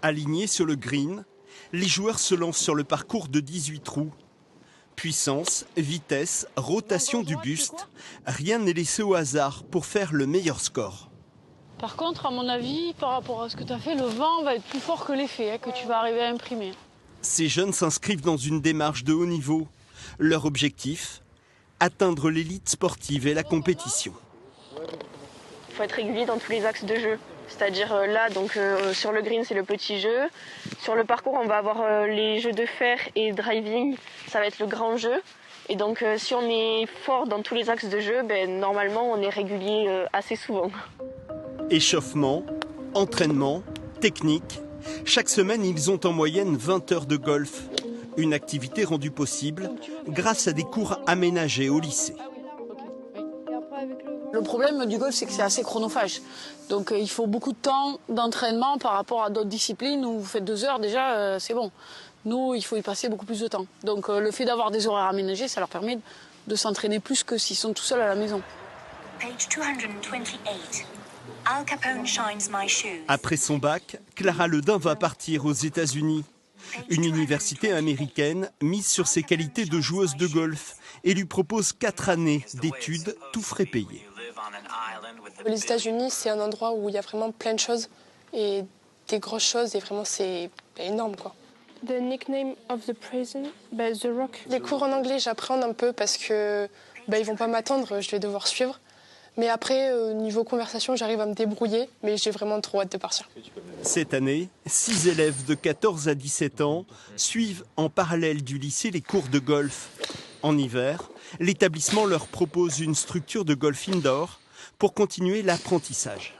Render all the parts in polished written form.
Alignés sur le green, les joueurs se lancent sur le parcours de 18 trous. Puissance, vitesse, rotation du buste, rien n'est laissé au hasard pour faire le meilleur score. Par contre, à mon avis, par rapport à ce que tu as fait, le vent va être plus fort que l'effet que tu vas arriver à imprimer. Ces jeunes s'inscrivent dans une démarche de haut niveau. Leur objectif, atteindre l'élite sportive et la compétition. Il faut être régulier dans tous les axes de jeu. C'est-à-dire là, donc sur le green, c'est le petit jeu. Sur le parcours, on va avoir les jeux de fer et driving. Ça va être le grand jeu. Et donc si on est fort dans tous les axes de jeu, normalement, on est régulier assez souvent. Échauffement, entraînement, technique. Chaque semaine, ils ont en moyenne 20 heures de golf. Une activité rendue possible grâce à des cours aménagés au lycée. Le problème du golf, c'est que c'est assez chronophage. Donc il faut beaucoup de temps d'entraînement par rapport à d'autres disciplines où vous faites 2 heures déjà, c'est bon. Nous, il faut y passer beaucoup plus de temps. Donc le fait d'avoir des horaires aménagés, ça leur permet de s'entraîner plus que s'ils sont tout seuls à la maison. Page 228. Al Capone shines my shoes. Après son bac, Clara Ledin va partir aux États-Unis. Une université américaine mise sur ses qualités de joueuse de golf et lui propose 4 années d'études, tout frais payés. Les États-Unis, c'est un endroit où il y a vraiment plein de choses et des grosses choses et vraiment c'est énorme quoi. The nickname of the prison, The Rock. Les cours en anglais, j'apprends un peu parce que ils vont pas m'attendre, je vais devoir suivre. Mais après, niveau conversation, j'arrive à me débrouiller, mais j'ai vraiment trop hâte de partir. Cette année, 6 élèves de 14 à 17 ans suivent en parallèle du lycée les cours de golf. En hiver, l'établissement leur propose une structure de golf indoor pour continuer l'apprentissage.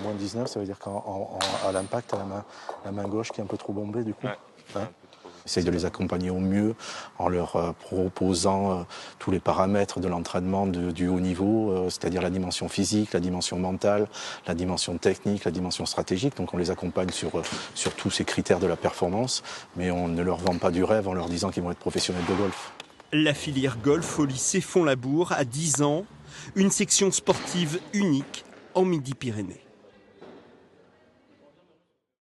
Moins 19, ça veut dire qu'à l'impact, la main gauche qui est un peu trop bombée du coup. Ouais. Essaye de les accompagner au mieux en leur proposant tous les paramètres de l'entraînement du haut niveau, c'est-à-dire la dimension physique, la dimension mentale, la dimension technique, la dimension stratégique. Donc on les accompagne sur tous ces critères de la performance, mais on ne leur vend pas du rêve en leur disant qu'ils vont être professionnels de golf. La filière golf au lycée Font-Labour a 10 ans, une section sportive unique en Midi-Pyrénées.